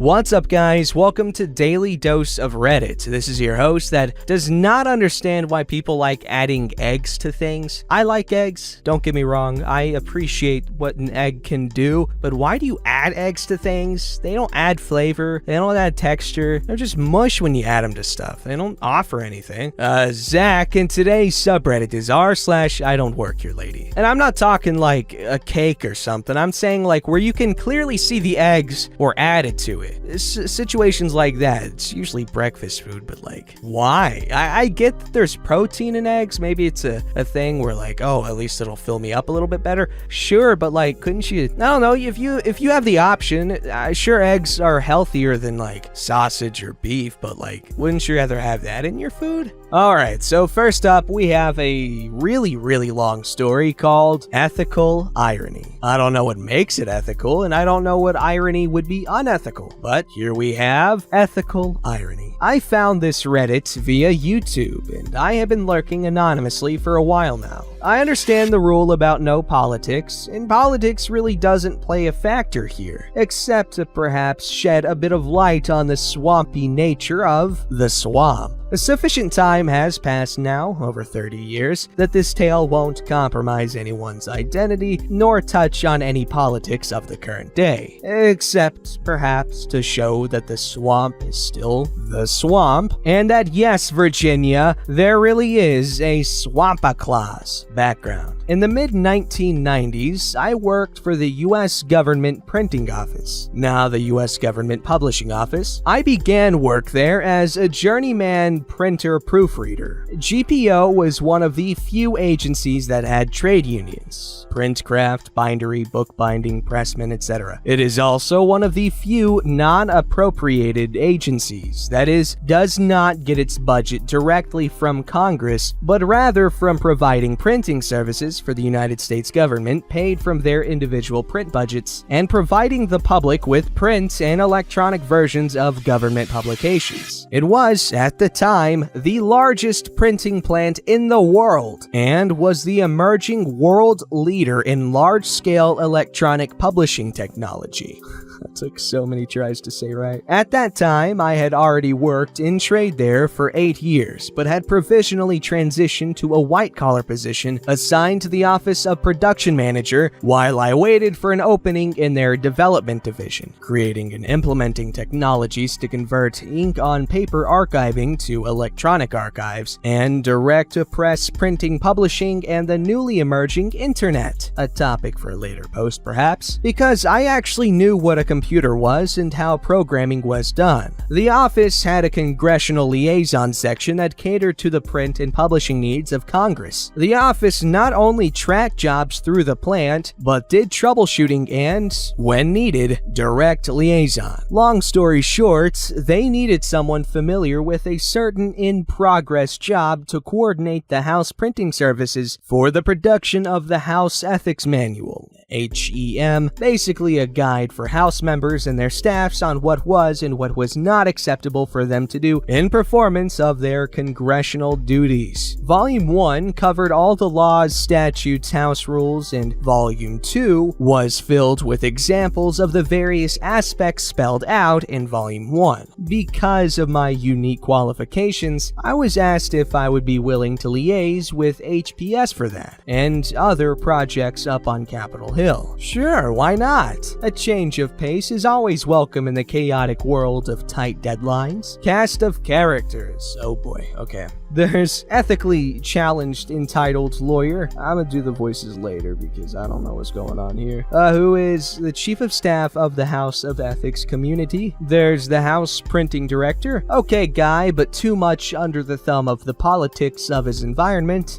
What's up, guys? Welcome to Daily Dose of Reddit. This is your host that does not understand why people like adding eggs to things. I like eggs, don't get me wrong. I appreciate what an egg can do, but why do you add eggs to things? They don't add flavor, they don't add texture, they're just mush when you add them to stuff. They don't offer anything. Zach, and today's subreddit is r/IDontWorkHereLady. And I'm not talking like a cake or something, I'm saying like where you can clearly see the eggs were added to it. Situations like that, it's usually breakfast food, but like, why? I get that there's protein in eggs, maybe it's a thing where like, oh, at least it'll fill me up a little bit better. Sure, but like, couldn't you, I don't know, if you have the option, sure, eggs are healthier than like sausage or beef, but like, wouldn't you rather have that in your food? Alright, so first up, we have a really long story called Ethical Irony. I don't know what makes it ethical, and I don't know what irony would be unethical, but here we have Ethical Irony. I found this Reddit via YouTube, and I have been lurking anonymously for a while now. I understand the rule about no politics, and politics really doesn't play a factor here, except to perhaps shed a bit of light on the swampy nature of the swamp. A sufficient time has passed now, over 30 years, that this tale won't compromise anyone's identity, nor touch on any politics of the current day, except perhaps to show that the swamp is still the swamp, and that yes, Virginia, there really is a Swampa Claus. Background. In the mid-1990s, I worked for the U.S. Government Printing Office, now the U.S. Government Publishing Office. I began work there as a journeyman printer proofreader. GPO was one of the few agencies that had trade unions. Printcraft, bindery, bookbinding, pressman, etc. It is also one of the few non-appropriated agencies, that is, does not get its budget directly from Congress, but rather from providing printing services for the United States government paid from their individual print budgets and providing the public with print and electronic versions of government publications. It was, at the time, the largest printing plant in the world and was the emerging world leader in large-scale electronic publishing technology. That took so many tries to say right. At that time, I had already worked in trade there for 8 years, but had provisionally transitioned to a white-collar position assigned to the office of production manager while I waited for an opening in their development division, creating and implementing technologies to convert ink-on-paper archiving to electronic archives, and direct-to-press printing publishing and the newly emerging internet. A topic for a later post, perhaps, because I actually knew what a computer was and how programming was done. The office had a congressional liaison section that catered to the print and publishing needs of Congress. The office not only tracked jobs through the plant, but did troubleshooting and, when needed, direct liaison. Long story short, they needed someone familiar with a certain in-progress job to coordinate the House printing services for the production of the House Ethics Manual, HEM, basically a guide for House members and their staffs on what was and what was not acceptable for them to do in performance of their congressional duties. Volume 1 covered all the laws, statutes, House rules, and Volume 2 was filled with examples of the various aspects spelled out in Volume 1. Because of my unique qualifications, I was asked if I would be willing to liaise with HPS for that, and other projects up on Capitol Hill. Sure, why not? A change of pace is always welcome in the chaotic world of tight deadlines. Cast of characters. Oh boy, okay. There's ethically challenged entitled lawyer. I'm gonna do the voices later because I don't know what's going on here. Who is the chief of staff of the House of Ethics community. There's the House printing director. Okay guy, but too much under the thumb of the politics of his environment.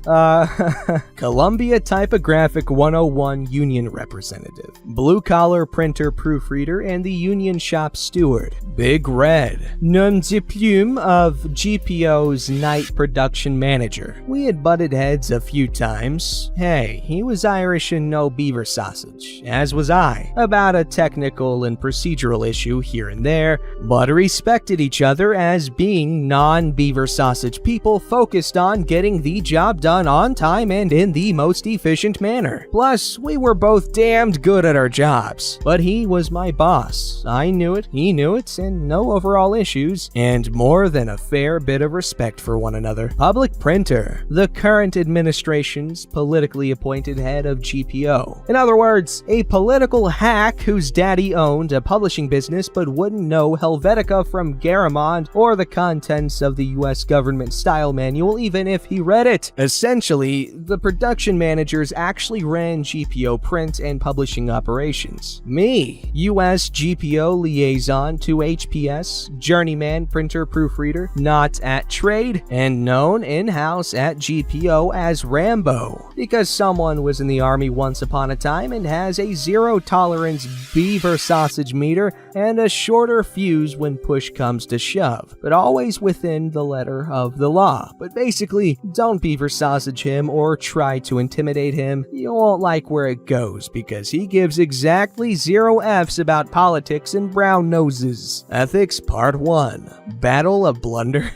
Columbia Typographic 101 union representative. Blue collar printer proofreader and the union shop steward. Big Red. Nom de plume of GPO's night production manager. We had butted heads a few times. Hey, he was Irish and no beaver sausage, as was I, about a technical and procedural issue here and there, but respected each other as being non-beaver sausage people focused on getting the job done on time and in the most efficient manner. Plus, we were both damned good at our jobs, but he was my my boss. I knew it, he knew it, and no overall issues, and more than a fair bit of respect for one another. Public Printer, the current administration's politically appointed head of GPO. In other words, a political hack whose daddy owned a publishing business but wouldn't know Helvetica from Garamond or the contents of the US government style manual even if he read it. Essentially, the production managers actually ran GPO print and publishing operations. Me, US GPO liaison to HPS, journeyman printer proofreader, not at trade, and known in-house at GPO as Rambo, because someone was in the army once upon a time and has a zero-tolerance beaver sausage meter and a shorter fuse when push comes to shove, but always within the letter of the law. But basically, don't beaver sausage him or try to intimidate him. You won't like where it goes because he gives exactly 0 Fs about politics and brown noses. Ethics Part 1. Battle of Blunder.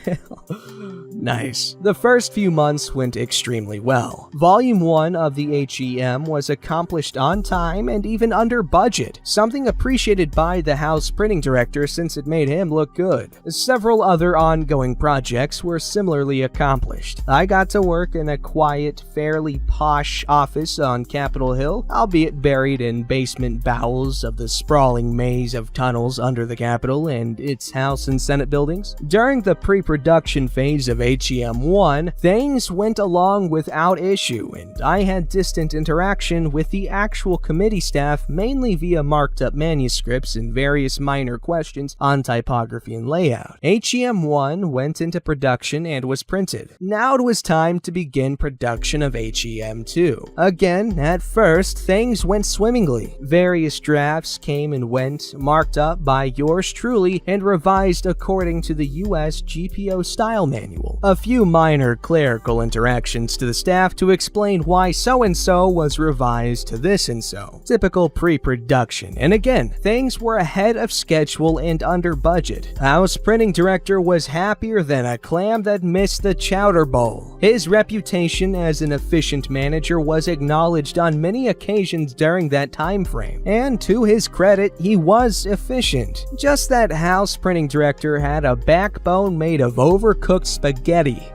Nice. The first few months went extremely well. Volume 1 of the HEM was accomplished on time and even under budget, something appreciated by the house printing director since it made him look good. Several other ongoing projects were similarly accomplished. I got to work in a quiet, fairly posh office on Capitol Hill, albeit buried in basement bowels of the sprawling maze of tunnels under the Capitol and its House and Senate buildings. During the pre-production phase of HEM1, things went along without issue, and I had distant interaction with the actual committee staff mainly via marked up manuscripts and various minor questions on typography and layout. HEM1 went into production and was printed. Now it was time to begin production of HEM2. Again, at first, things went swimmingly. Various drafts came and went, marked up by yours truly and revised according to the US GPO style manual. A few minor clerical interactions to the staff to explain why so-and-so was revised to this-and-so. Typical pre-production, and again, things were ahead of schedule and under budget. House printing director was happier than a clam that missed the chowder bowl. His reputation as an efficient manager was acknowledged on many occasions during that time frame, and to his credit, he was efficient. Just that house printing director had a backbone made of overcooked spaghetti.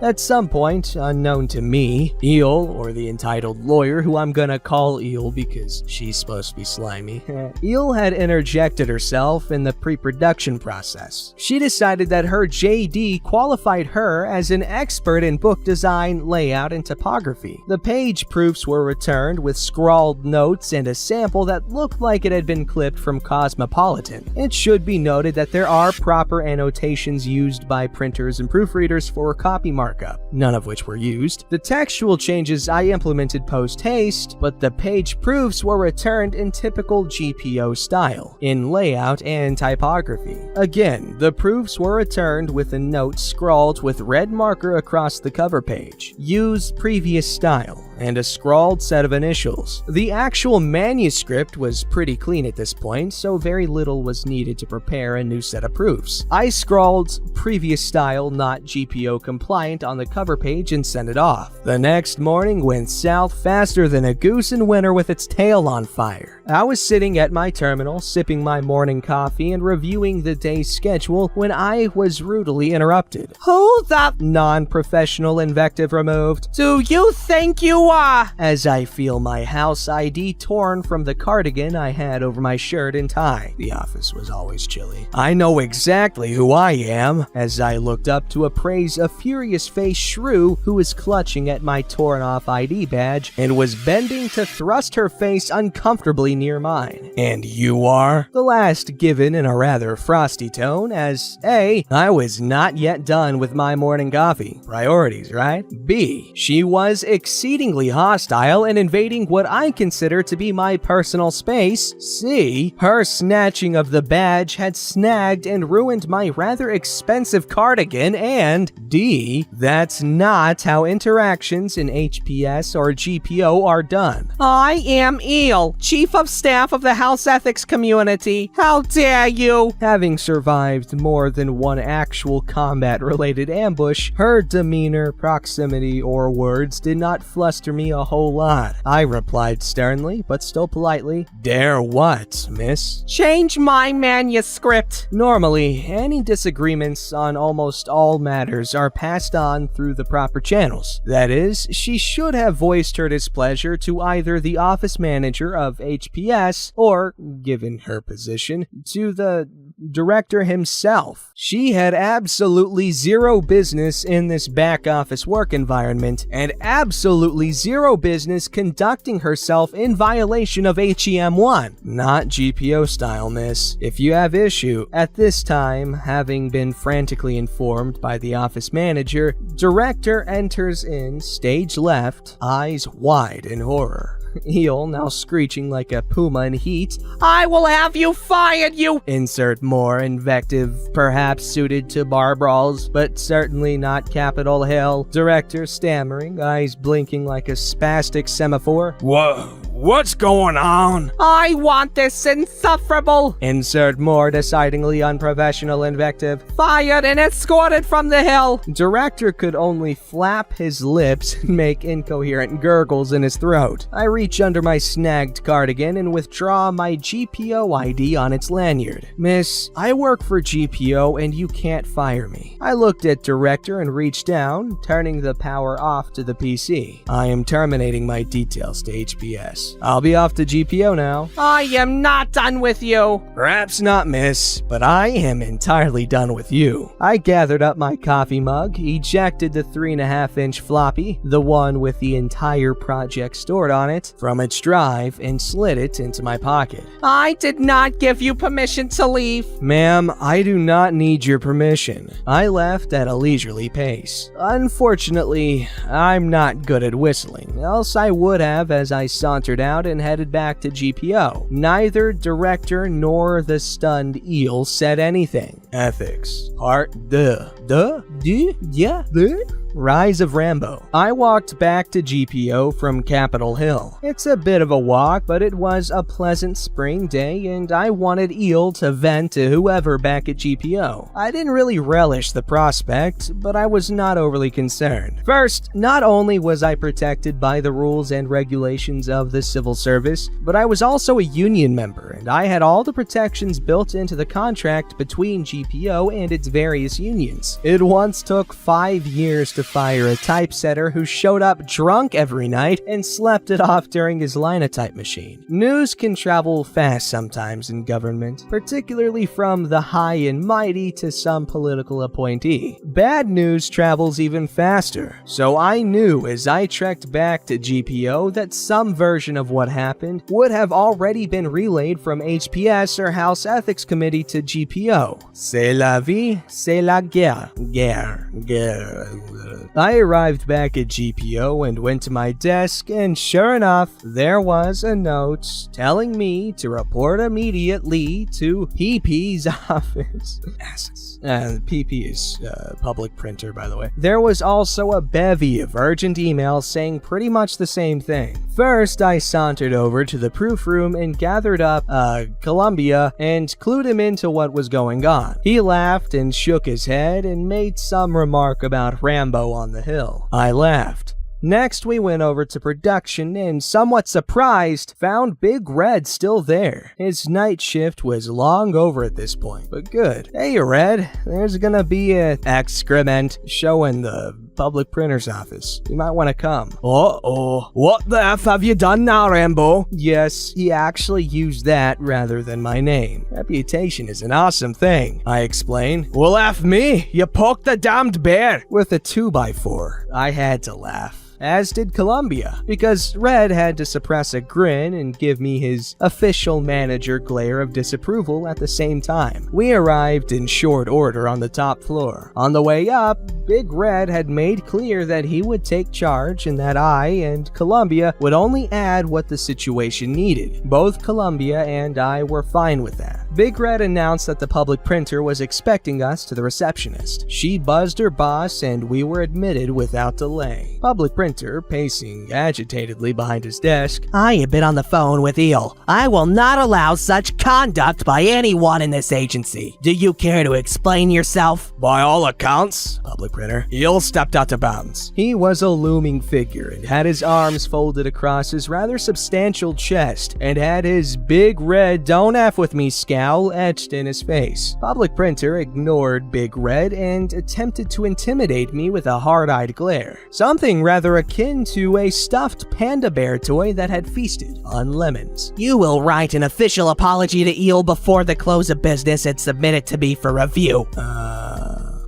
At some point, unknown to me, Eel, or the entitled lawyer who I'm gonna call Eel because she's supposed to be slimy, Eel had interjected herself in the pre-production process. She decided that her JD qualified her as an expert in book design, layout, and typography. The page proofs were returned with scrawled notes and a sample that looked like it had been clipped from Cosmopolitan. It should be noted that there are proper annotations used by printers and proofreaders for copy markup, none of which were used. The textual changes I implemented post-haste, but the page proofs were returned in typical GPO style, in layout and typography. Again, the proofs were returned with a note scrawled with red marker across the cover page. Use previous style, and a scrawled set of initials. The actual manuscript was pretty clean at this point, so very little was needed to prepare a new set of proofs. I scrawled previous style, not GPO compliant on the cover page and sent it off. The next morning went south faster than a goose in winter with its tail on fire. I was sitting at my terminal, sipping my morning coffee and reviewing the day's schedule when I was rudely interrupted. Hold up! Non-professional invective removed. Do you think you are? As I feel my house ID torn from the cardigan I had over my shirt and tie. The office was always chilly. I know exactly who I am, as I looked up to appraise a furious-faced shrew who was clutching at my torn-off ID badge and was bending to thrust her face uncomfortably near mine. And you are? The last given in a rather frosty tone, as A, I was not yet done with my morning coffee. Priorities, right? B, she was exceedingly hostile and invading what I consider to be my personal space. C, her snatching of the badge had snagged and ruined my rather expensive cardigan. And D, that's not how interactions in HPS or GPO are done. I am Eel, Chief of Staff of the House Ethics Community. How dare you? Having survived more than one actual combat-related ambush, her demeanor, proximity, or words did not fluster after me a whole lot. I replied sternly, but still politely, "Dare what, miss?" "Change my manuscript." Normally, any disagreements on almost all matters are passed on through the proper channels. That is, she should have voiced her displeasure to either the office manager of HPS or, given her position, to the director himself. She had absolutely zero business in this back office work environment and absolutely zero business conducting herself in violation of HEM1. Not GPO style, miss. If you have issue, at this time, having been frantically informed by the office manager, director enters in stage left, eyes wide in horror. Eel, now screeching like a puma in heat, "I will have you fired, you!" Insert more invective, perhaps suited to bar brawls, but certainly not Capitol Hill. Director stammering, eyes blinking like a spastic semaphore. What's going on? "I want this insufferable!" Insert more decidingly unprofessional invective. "Fired and escorted from the hill!" Director could only flap his lips and make incoherent gurgles in his throat. I reach under my snagged cardigan and withdraw my GPO ID on its lanyard. "Miss, I work for GPO and you can't fire me." I looked at director and reached down, turning the power off to the PC. "I am terminating my details to HPS. I'll be off to GPO now." "I am not done with you." "Perhaps not, miss, but I am entirely done with you." I gathered up my coffee mug, ejected the 3.5-inch floppy, the one with the entire project stored on it, from its drive and slid it into my pocket. "I did not give you permission to leave." "Ma'am, I do not need your permission." I left at a leisurely pace. Unfortunately, I'm not good at whistling, else I would have as I sauntered out and headed back to GPO. Neither director nor the stunned eel said anything. Ethics. Part Rise of Rambo. I walked back to GPO from Capitol Hill. It's a bit of a walk, but it was a pleasant spring day and I wanted Eel to vent to whoever back at GPO. I didn't really relish the prospect, but I was not overly concerned. First, not only was I protected by the rules and regulations of the civil service, but I was also a union member and I had all the protections built into the contract between GPO and its various unions. It once took 5 years to fire a typesetter who showed up drunk every night and slept it off during his linotype machine. News can travel fast sometimes in government, particularly from the high and mighty to some political appointee. Bad news travels even faster, so I knew as I trekked back to GPO that some version of what happened would have already been relayed from HPS or House Ethics Committee to GPO. C'est la vie, c'est la guerre. I arrived back at GPO and went to my desk, and sure enough, there was a note telling me to report immediately to PP's office. PP is public printer, by the way. There was also a bevy of urgent emails saying pretty much the same thing. First, I sauntered over to the proof room and gathered up Columbia and clued him into what was going on. He laughed and shook his head and made some remark about Rambo on the hill. I laughed. Next, we went over to production and, somewhat surprised, found Big Red still there. His night shift was long over at this point, but good. "Hey, Red, there's gonna be a excrement show in the public printer's office. You might want to come." "Uh-oh. What the F have you done now, Rambo?" Yes, he actually used that rather than my name. Reputation is an awesome thing, I explained. "Well, F me. You poked the damned bear." With a 2x4. I had to laugh. As did Columbia, because Red had to suppress a grin and give me his official manager glare of disapproval at the same time. We arrived in short order on the top floor. On the way up, Big Red had made clear that he would take charge and that I and Columbia would only add what the situation needed. Both Columbia and I were fine with that. Big Red announced that the public printer was expecting us to the receptionist. She buzzed her boss and we were admitted without delay. Public printer, pacing agitatedly behind his desk. I have been on the phone with Eel. I will not allow such conduct by anyone in this agency. Do you care to explain yourself? By all accounts, public printer, Eel stepped out of bounds. He was a looming figure and had his arms folded across his rather substantial chest and had his big red "don't F with me" scowl etched in his face. Public printer ignored Big Red and attempted to intimidate me with a hard-eyed glare. Something rather akin to a stuffed panda bear toy that had feasted on lemons. You will write an official apology to Eel before the close of business and submit it to me for review.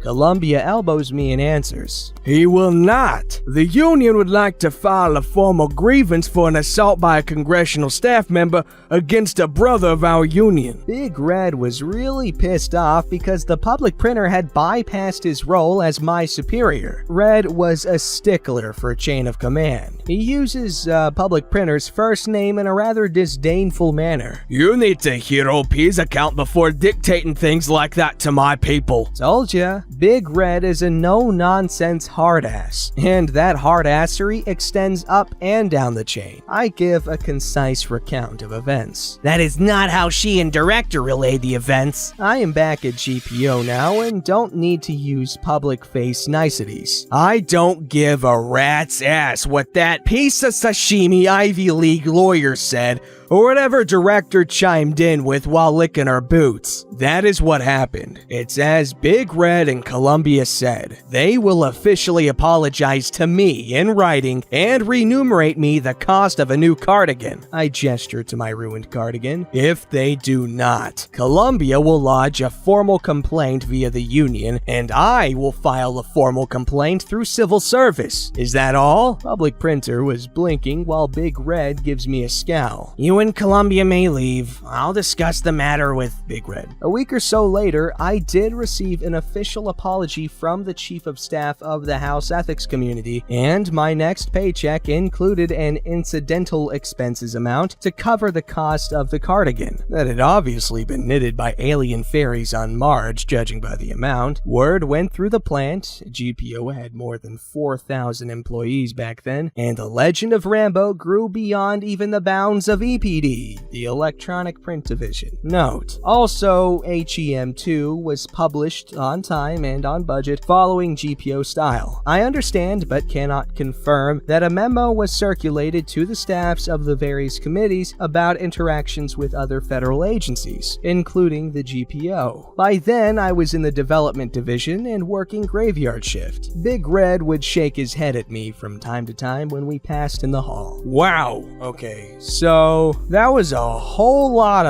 Columbia elbows me and answers. He will not. The union would like to file a formal grievance for an assault by a congressional staff member against a brother of our union. Big Red was really pissed off because the public printer had bypassed his role as my superior. Red was a stickler for chain of command. He uses public printer's first name in a rather disdainful manner. You need to hear OP's account before dictating things like that to my people. Told ya. Big Red is a no-nonsense hard-ass, and that hard-assery extends up and down the chain. I give a concise recount of events. That is not how she and director relayed the events. I am back at GPO now and don't need to use public face niceties. I don't give a rat's ass what that piece of sashimi Ivy League lawyer said, or whatever director chimed in with while licking her boots. That is what happened. It's as Big Red and Columbia said. They will officially apologize to me in writing and remunerate me the cost of a new cardigan. I gesture to my ruined cardigan. If they do not, Columbia will lodge a formal complaint via the union, and I will file a formal complaint through civil service. Is that all? Public printer was blinking while Big Red gives me a scowl. You and Columbia may leave. I'll discuss the matter with Big Red. A week or so later, I did receive an official apology from the Chief of Staff of the House Ethics Community, and my next paycheck included an incidental expenses amount to cover the cost of the cardigan that had obviously been knitted by alien fairies on Marge, judging by the amount. Word went through the plant. GPO had more than 4,000 employees back then, and the legend of Rambo grew beyond even the bounds of EPD, the Electronic Print Division. Note: also, HEM2 was published on time and on budget following GPO style. I understand but cannot confirm that a memo was circulated to the staffs of the various committees about interactions with other federal agencies, including the GPO. By then, I was in the development division and working graveyard shift. Big Red would shake his head at me from time to time when we passed in the hall. Wow, okay, so that was a whole lot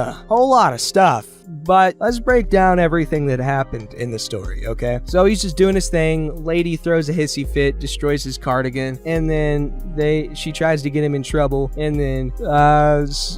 of stuff. But let's break down everything that happened in the story, okay? So he's just doing his thing. Lady throws a hissy fit, destroys his cardigan, and then she tries to get him in trouble, and then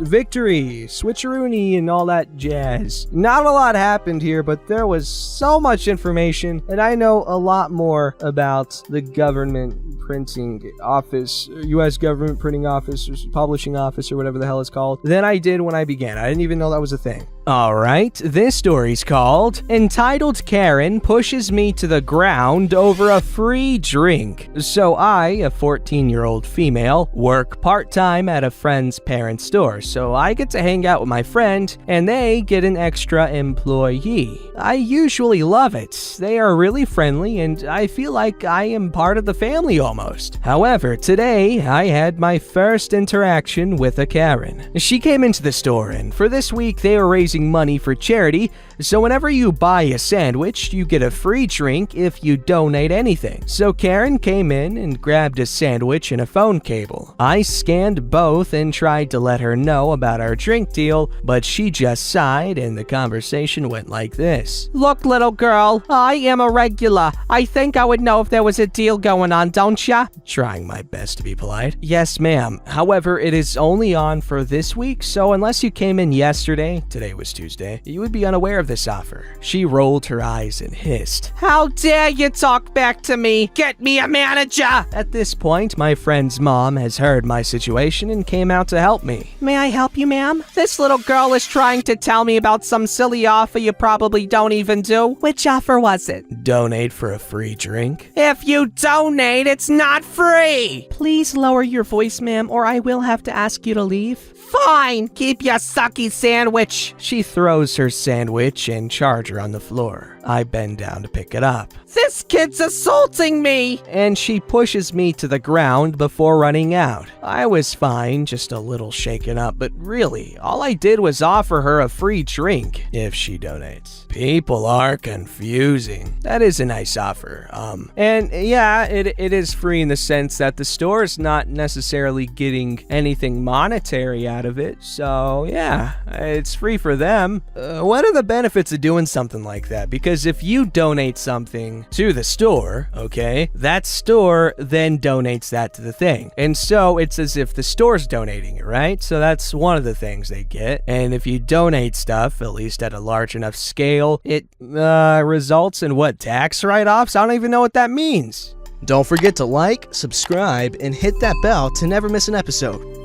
victory, switcheroony, and all that jazz. Not a lot happened here, but there was so much information, and I know a lot more about the government printing office, U.S. government printing office, or publishing office, or whatever the hell it's called, than I did when I began. I didn't even know that was a thing. Alright, this story's called Entitled Karen Pushes Me to the Ground Over a Free Drink. So I, a 14-year-old female, work part-time at a friend's parents' store, so I get to hang out with my friend, and they get an extra employee. I usually love it. They are really friendly, and I feel like I am part of the family almost. However, today, I had my first interaction with a Karen. She came into the store, and for this week, they were raising money for charity, so whenever you buy a sandwich, you get a free drink if you donate anything. So Karen came in and grabbed a sandwich and a phone cable. I scanned both and tried to let her know about our drink deal, but she just sighed and the conversation went like this. Look, little girl, I am a regular. I think I would know if there was a deal going on, don't ya? Trying my best to be polite. Yes, ma'am. However, it is only on for this week, so unless you came in yesterday, today was Tuesday, you would be unaware of of this offer. She rolled her eyes and hissed, How dare you talk back to me? Get me a manager! At this point, my friend's mom has heard my situation and came out to help me. May I help you, ma'am? This little girl is trying to tell me about some silly offer you probably don't even do. Which offer was it? Donate for a free drink. If you donate, it's not free! Please lower your voice, ma'am, or I will have to ask you to leave. Fine! Keep your sucky sandwich! She throws her sandwich and charger on the floor. I bend down to pick it up. This kid's assaulting me! And she pushes me to the ground before running out. I was fine, just a little shaken up, but really, all I did was offer her a free drink if she donates. People are confusing. That is a nice offer. And yeah, it is free in the sense that the store is not necessarily getting anything monetary out of it. So yeah, it's free for them. What are the benefits of doing something like that? Because if you donate something to the store, okay, that store then donates that to the thing. And so it's as if the store's donating it, right? So that's one of the things they get. And if you donate stuff, at least at a large enough scale, it results in what, tax write-offs? I don't even know what that means. Don't forget to like, subscribe, and hit that bell to never miss an episode.